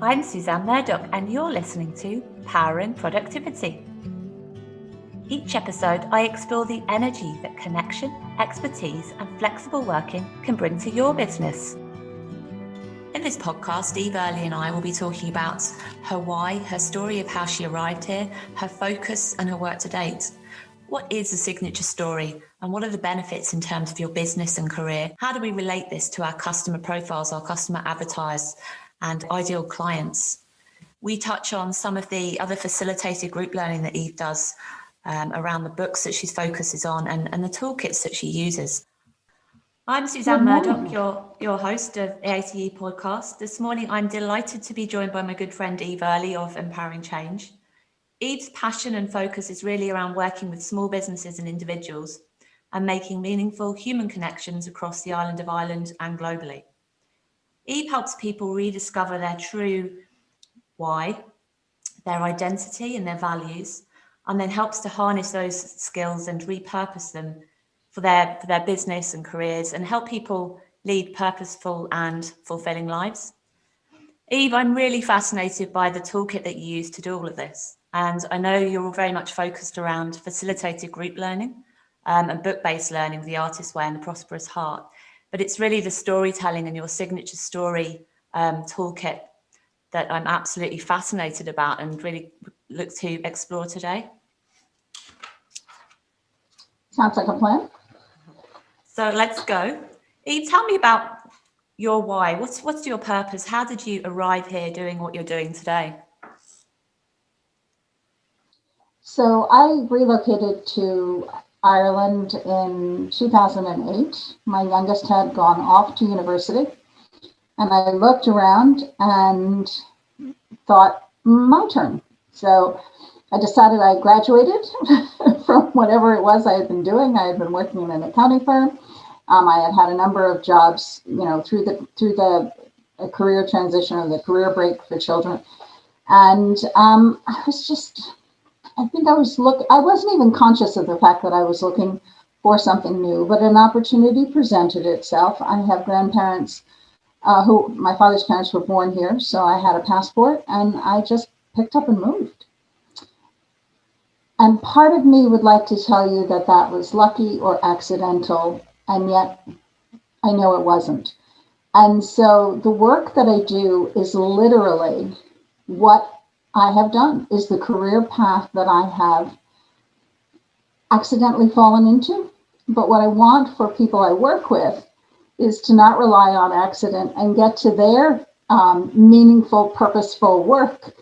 I'm Suzanne Murdoch, and you're listening to Powering Productivity. Each episode, I explore the energy that connection, expertise, and flexible working can bring to your business. In this podcast, Earley and I will be talking about her why, her story of how she arrived here, her focus, and her work to date. What is a signature story, and what are the benefits in terms of your business and career? How do we relate this to our customer profiles, our customer avatars, and ideal clients? We touch on some of the other facilitated group learning that Eve does around the books that she focuses on and the toolkits that she uses. I'm Suzanne Murdoch, your host of the ACE podcast. This morning, I'm delighted to be joined by my good friend Eve Earley of Empowering Change. Eve's passion and focus is really around working with small businesses and individuals and making meaningful human connections across the island of Ireland and globally. Eve helps people rediscover their true why, their identity and their values, and then helps to harness those skills and repurpose them for their business and careers and help people lead purposeful and fulfilling lives. Eve, I'm really fascinated by the toolkit that you use to do all of this. And I know you're all very much focused around facilitated group learning and book-based learning with the Artist Way and the Prosperous Heart. But it's really the storytelling and your signature story toolkit that I'm absolutely fascinated about and really look to explore today. Sounds like a plan. So let's go. Eve, tell me about your why. What's your purpose? How did you arrive here doing what you're doing today? So I relocated to Ireland in 2008. My youngest had gone off to university, and I looked around and thought, my turn. So I decided I graduated from whatever it was I had been doing. I had been working in an accounting firm. I had had a number of jobs, through the career transition or the career break for children. And I wasn't even conscious of the fact that I was looking for something new, but an opportunity presented itself. I have grandparents my father's parents were born here, so I had a passport and I just picked up and moved. And part of me would like to tell you that that was lucky or accidental, and yet I know it wasn't. And so the work that I do is literally what I have done, is the career path that I have accidentally fallen into. But what I want for people I work with is to not rely on accident and get to their meaningful, purposeful work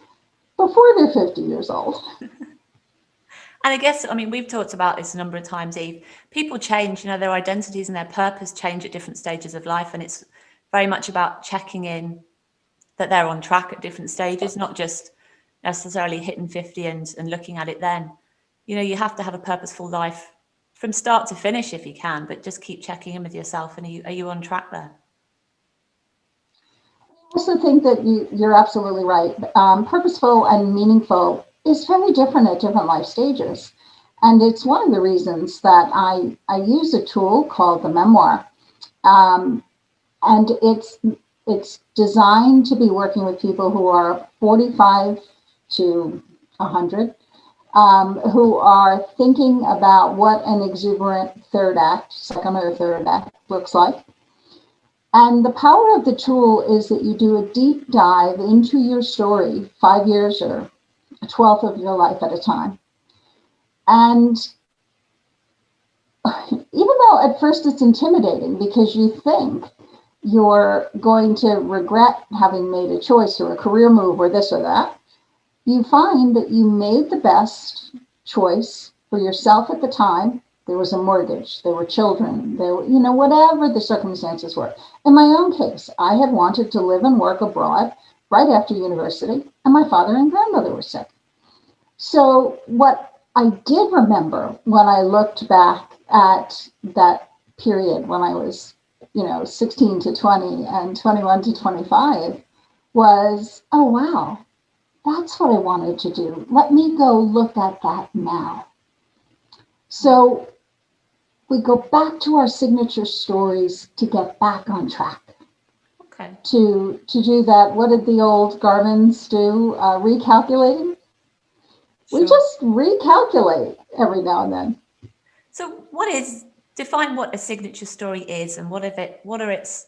before they're 50 years old. And I guess, we've talked about this a number of times, Eve. People change, their identities and their purpose change at different stages of life. And it's very much about checking in that they're on track at different stages, not just necessarily hitting 50 and looking at it then. You have to have a purposeful life from start to finish if you can, but just keep checking in with yourself. And are you on track there? I also think that you're absolutely right. Purposeful and meaningful is very different at different life stages. And it's one of the reasons that I use a tool called the memoir. And it's designed to be working with people who are 45 to 100, who are thinking about what an exuberant second or third act looks like. And the power of the tool is that you do a deep dive into your story, 5 years or a 12th of your life at a time. And even though at first it's intimidating because you think you're going to regret having made a choice or a career move or this or that, you find that you made the best choice for yourself at the time. There was a mortgage, there were children, whatever the circumstances were. In my own case, I had wanted to live and work abroad right after university, and my father and grandmother were sick. So what I did remember when I looked back at that period when I was, 16 to 20 and 21 to 25 was, oh, wow, that's what I wanted to do. Let me go look at that now. So we go back to our signature stories to get back on track. Okay. to do that. What did the old Garmins do? Recalculating. We Sure. just recalculate every now and then. So define what a signature story is, and what are its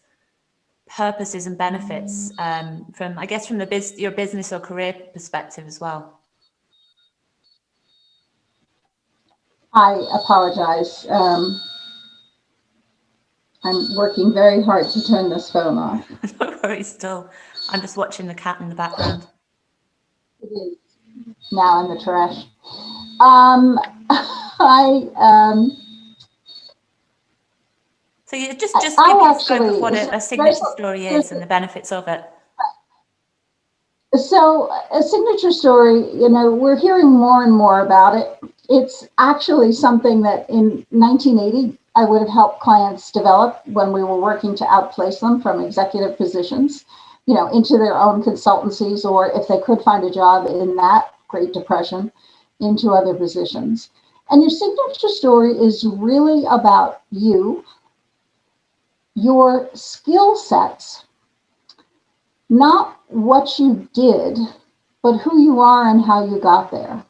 purposes and benefits, from, I guess, from your business or career perspective as well. I apologize. I'm working very hard to turn this phone off. No worries, still. I'm just watching the cat in the background. It is now in the trash. So you just give me a scope of what a signature there's story there's is and the benefits of it. So a signature story, we're hearing more and more about it. It's actually something that in 1980, I would have helped clients develop when we were working to outplace them from executive positions, into their own consultancies, or if they could find a job in that Great Depression, into other positions. And your signature story is really about you, your skill sets, not what you did, but who you are and how you got there.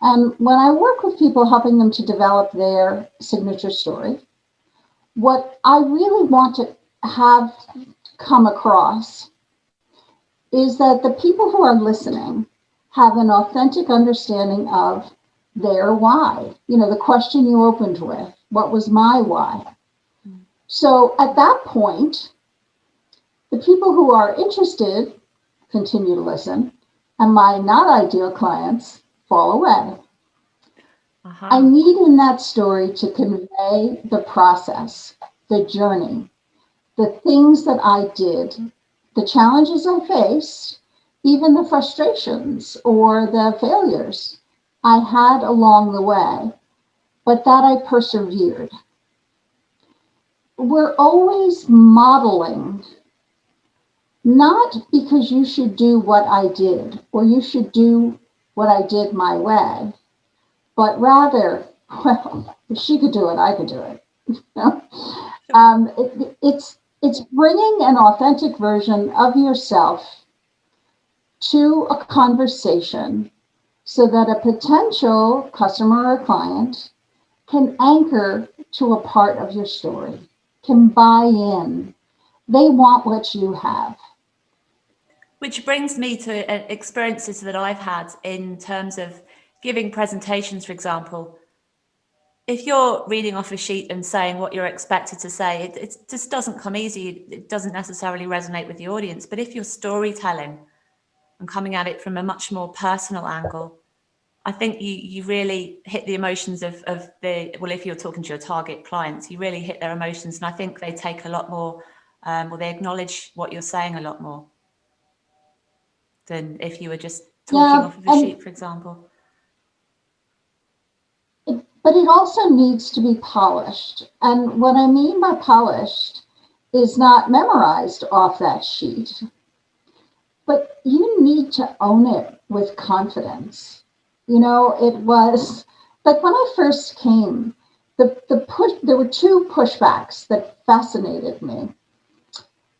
And when I work with people helping them to develop their signature story, what I really want to have come across is that the people who are listening have an authentic understanding of their why. The question you opened with, what was my why? So at that point, the people who are interested continue to listen, and my not ideal clients fall away. Uh-huh. I need in that story to convey the process, the journey, the things that I did, the challenges I faced, even the frustrations or the failures I had along the way, but that I persevered. We're always modeling, not because you should do what I did or you should do what I did my way, but rather, well, if she could do it, I could do it. It's bringing an authentic version of yourself to a conversation so that a potential customer or client can anchor to a part of your story, can buy in. They want what you have. Which brings me to experiences that I've had in terms of giving presentations, for example. If you're reading off a sheet and saying what you're expected to say, it just doesn't come easy. It doesn't necessarily resonate with the audience. But if you're storytelling and coming at it from a much more personal angle, I think you really hit the emotions of if you're talking to your target clients, you really hit their emotions. And I think they take a lot more, they acknowledge what you're saying a lot more than if you were just talking off of a sheet, for example. But it also needs to be polished. And what I mean by polished is not memorized off that sheet, but you need to own it with confidence. It was like when I first came, there were two pushbacks that fascinated me.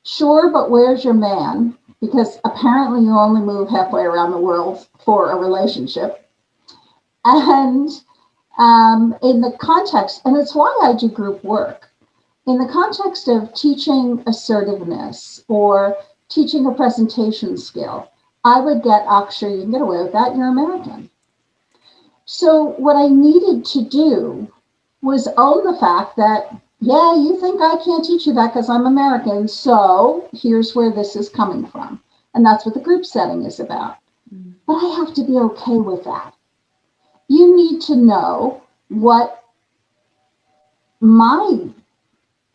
Sure, but where's your man? Because apparently you only move halfway around the world for a relationship. And in the context, and it's why I do group work, in the context of teaching assertiveness or teaching a presentation skill, I would get, sure, you can get away with that, you're American. So what I needed to do was own the fact that, yeah, you think I can't teach you that because I'm American, so here's where this is coming from. And that's what the group setting is about. But I have to be okay with that. You need to know what my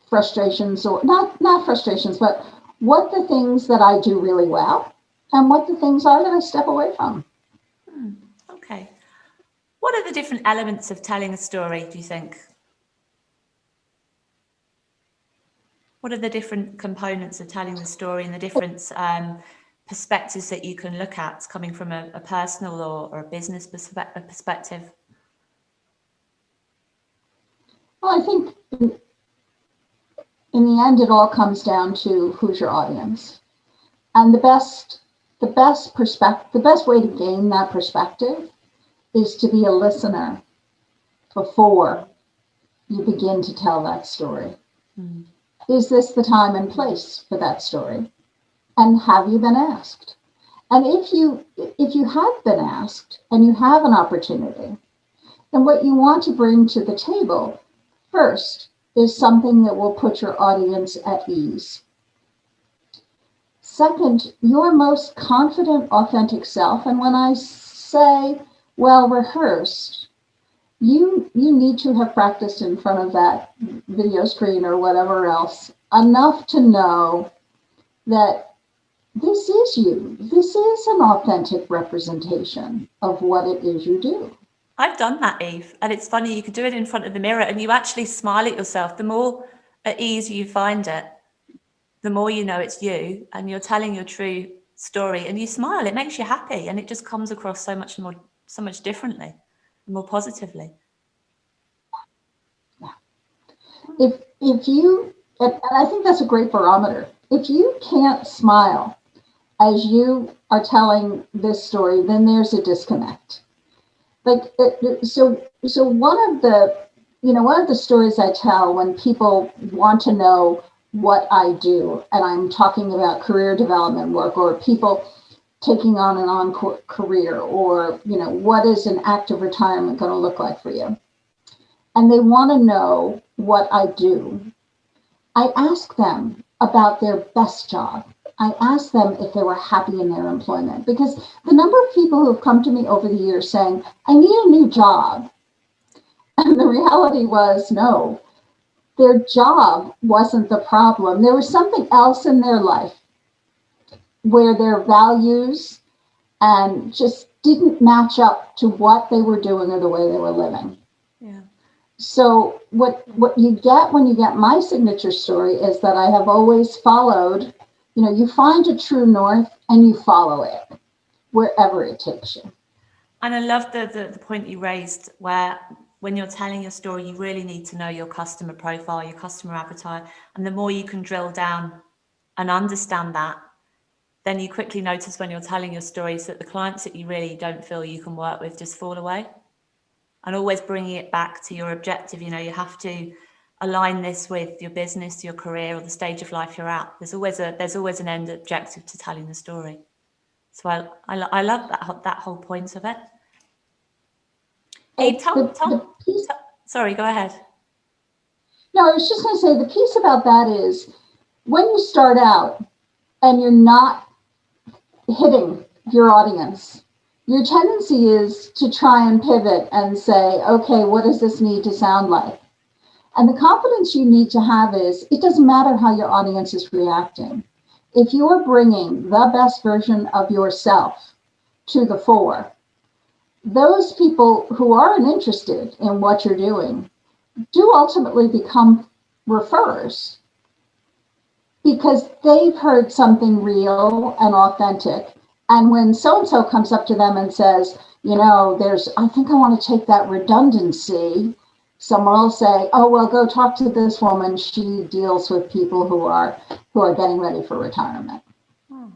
frustrations, or not frustrations, but what the things that I do really well and what the things are that I step away from. Okay. What are the different elements of telling a story, do you think? What are the different components of telling the story and the different perspectives that you can look at coming from a personal or a business perspective? Well, I think in the end, it all comes down to who's your audience. And the best way to gain that perspective is to be a listener before you begin to tell that story. Mm. Is this the time and place for that story? And have you been asked? And if you have been asked and you have an opportunity, then what you want to bring to the table first is something that will put your audience at ease. Second, your most confident, authentic self. And when I say well rehearsed, you need to have practiced in front of that video screen or whatever else enough to know that this is you. This is an authentic representation of what it is you do. I've done that, Eve. And it's funny, you could do it in front of the mirror and you actually smile at yourself. The more at ease you find it, the more you know it's you and you're telling your true story, and you smile. It makes you happy and it just comes across so much differently, more positively. Yeah. If you, and I think that's a great barometer. If you can't smile as you are telling this story, then there's a disconnect. Like, so one of the stories I tell when people want to know what I do, and I'm talking about career development work or people taking on an encore career, or, what is an active retirement going to look like for you? And they want to know what I do. I ask them about their best job. I asked them if they were happy in their employment, because the number of people who have come to me over the years saying, I need a new job. And the reality was, no, their job wasn't the problem. There was something else in their life where their values and just didn't match up to what they were doing or the way they were living. Yeah. So what you get when you get my signature story is that I have always followed. You find a true north and you follow it wherever it takes you. And I love the point you raised, where when you're telling your story, you really need to know your customer profile, your customer avatar. And the more you can drill down and understand that, then you quickly notice when you're telling your stories that the clients that you really don't feel you can work with just fall away. And always bringing it back to your objective. You have to align this with your business, your career, or the stage of life you're at. There's always an end objective to telling the story. So I love that whole point of it. Hey, sorry, go ahead. No, I was just going to say the piece about that is when you start out and you're not hitting your audience, your tendency is to try and pivot and say, okay, what does this need to sound like? And the confidence you need to have is, it doesn't matter how your audience is reacting. If you're bringing the best version of yourself to the fore, those people who aren't interested in what you're doing do ultimately become referrers, because they've heard something real and authentic. And when so-and-so comes up to them and says, I think I want to take that redundancy, someone will say, oh, well, go talk to this woman. She deals with people who are getting ready for retirement. Oh,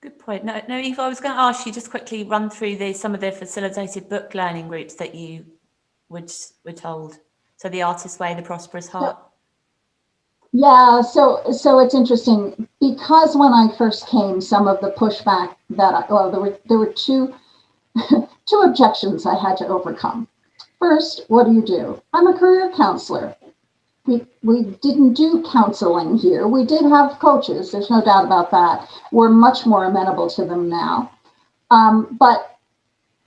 good point. No, Eva, I was going to ask you just quickly run through some of the facilitated book learning groups that you were told. So the Artist's Way, the Prosperous Heart. Yeah, so it's interesting, because when I first came, some of the pushback there were two objections I had to overcome. First, what do? I'm a career counselor. We didn't do counseling here. We did have coaches. There's no doubt about that. We're much more amenable to them now. But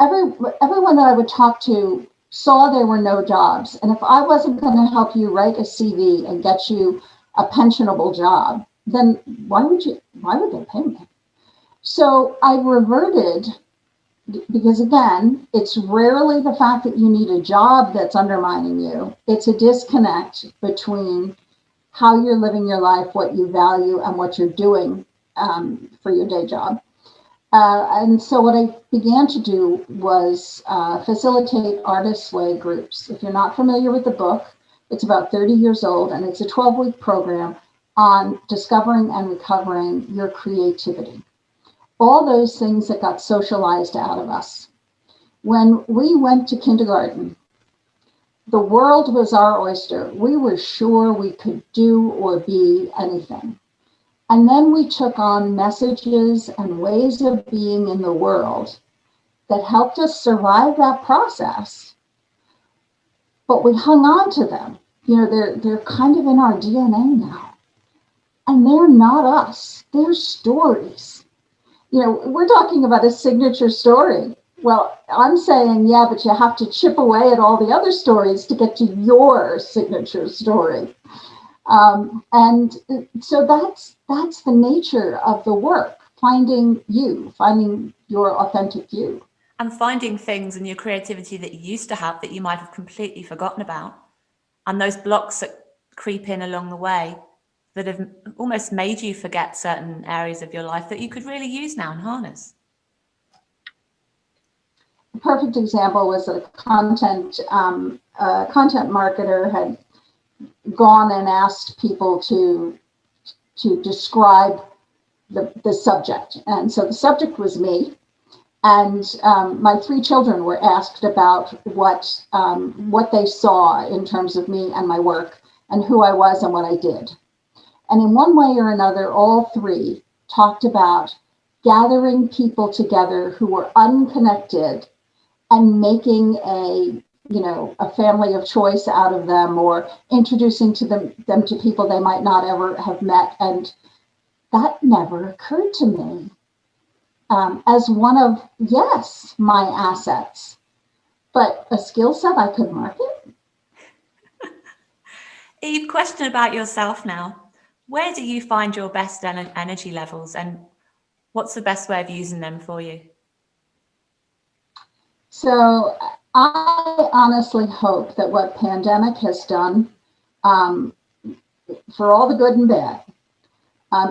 everyone that I would talk to saw there were no jobs. And if I wasn't going to help you write a CV and get you a pensionable job, then why would they pay me? So I reverted, because again, it's rarely the fact that you need a job that's undermining you. It's a disconnect between how you're living your life, what you value, and what you're doing for your day job. And so what I began to do was facilitate Artist's Way groups. If you're not familiar with the book, It's about 30 years old, and it's a 12-week program on discovering and recovering your creativity. All those things that got socialized out of us. When we went to kindergarten, the world was our oyster. We were sure we could do or be anything. And then we took on messages and ways of being in the world that helped us survive that process. But we hung on to them. They're kind of in our DNA now. And they're not us. They're stories. We're talking about a signature story. Well, I'm saying, yeah, but you have to chip away at all the other stories to get to your signature story. And so that's the nature of the work, finding your authentic you. And finding things in your creativity that you used to have that you might have completely forgotten about. And those blocks that creep in along the way that have almost made you forget certain areas of your life that you could really use now and harness. A perfect example was that a content marketer had gone and asked people to describe the subject. And so the subject was me. And my 3 children were asked about what they saw in terms of me and my work and who I was and what I did. And in one way or another, all 3 talked about gathering people together who were unconnected and making a family of choice out of them, or introducing them to people they might not ever have met. And that never occurred to me as one of, yes, my assets, but a skill set I could market. Eve, question about yourself now. Where do you find your best energy levels, and what's the best way of using them for you? So I honestly hope that what pandemic has done, for all the good and bad,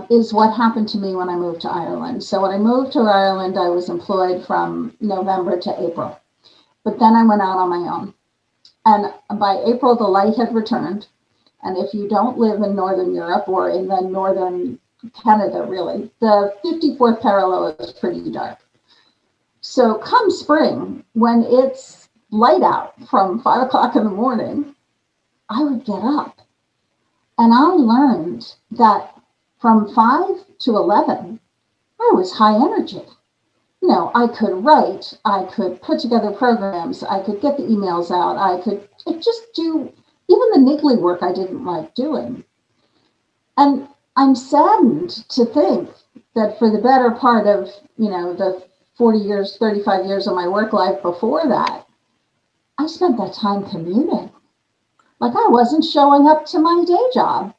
is what happened to me when I moved to Ireland. So when I moved to Ireland, I was employed from November to April. But then I went out on my own. And by April, the light had returned. And if you don't live in Northern Europe or in the Northern Canada, really, the 54th parallel is pretty dark. So come spring, when it's light out from 5 o'clock in the morning, I would get up. And I learned that from 5 to 11, I was high energy. I could write, I could put together programs, I could get the emails out, I could just do even the niggly work I didn't like doing. And I'm saddened to think that for the better part of, the 40 years, 35 years of my work life before that, I spent that time commuting. Like I wasn't showing up to my day job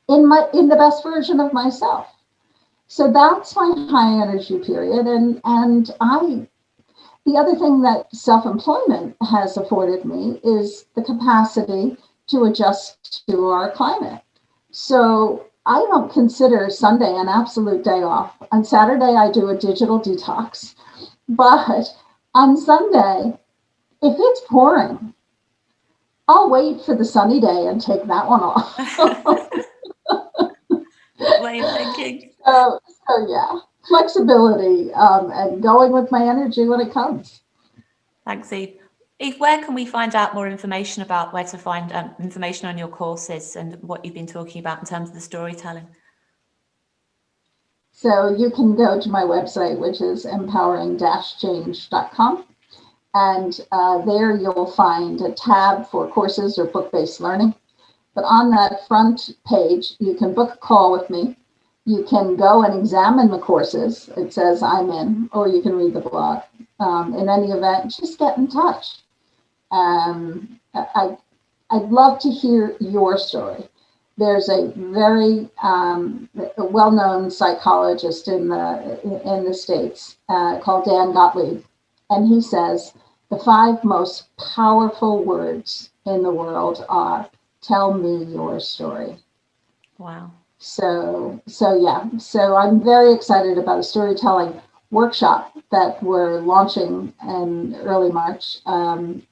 in the best version of myself. So that's my high energy period. And the other thing that self-employment has afforded me is the capacity to adjust to our climate. So I don't consider Sunday an absolute day off. On Saturday, I do a digital detox. But on Sunday, if it's pouring, I'll wait for the sunny day and take that one off. Good way of thinking. So yeah, flexibility and going with my energy when it comes. Thanks, Eve. Eve, where can we find out more information about where to find information on your courses and what you've been talking about in terms of the storytelling? So you can go to my website, which is empowering-change.com. And there you'll find a tab for courses or book-based learning. But on that front page, you can book a call with me. You can go and examine the courses. It says I'm in, or you can read the blog. In any event, just get in touch. I'd love to hear your story. There's a very well-known psychologist in the States called Dan Gottlieb, and he says the 5 most powerful words in the world are, "Tell me your story." Wow. So I'm very excited about a storytelling workshop that we're launching in early March. And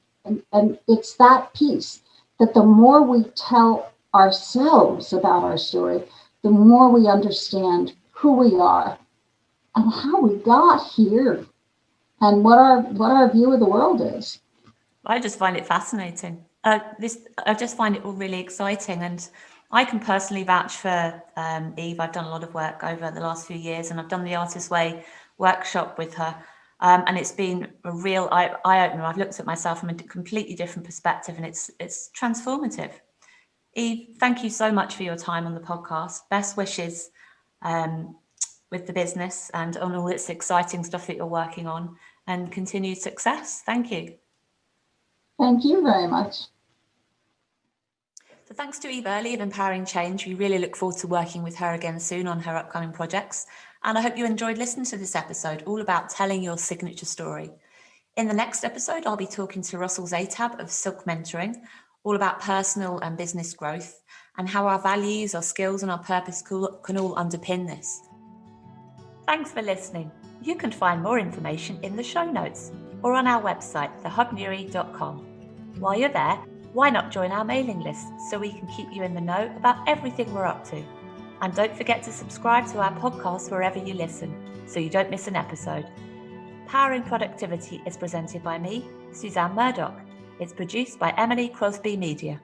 it's that piece But the more we tell ourselves about our story, the more we understand who we are and how we got here and what our view of the world is. I just find it fascinating. I just find it all really exciting, and I can personally vouch for Eve. I've done a lot of work over the last few years, and I've done the Artist Way workshop with her, and it's been a real eye opener. I've looked at myself from a completely different perspective, and it's transformative. Eve, thank you so much for your time on the podcast. Best wishes with the business and on all its exciting stuff that you're working on, and continued success. Thank you. Thank you very much. So thanks to Eve Earley of Empowering Change. We really look forward to working with her again soon on her upcoming projects. And I hope you enjoyed listening to this episode all about telling your signature story. In the next episode, I'll be talking to Russell Zatab of Silk Mentoring, all about personal and business growth and how our values, our skills and our purpose can all underpin this. Thanks for listening. You can find more information in the show notes or on our website, thehubnuri.com. While you're there, why not join our mailing list so we can keep you in the know about everything we're up to? And don't forget to subscribe to our podcast wherever you listen so you don't miss an episode. Powering Productivity is presented by me, Suzanne Murdoch. It's produced by Emily Crosby Media.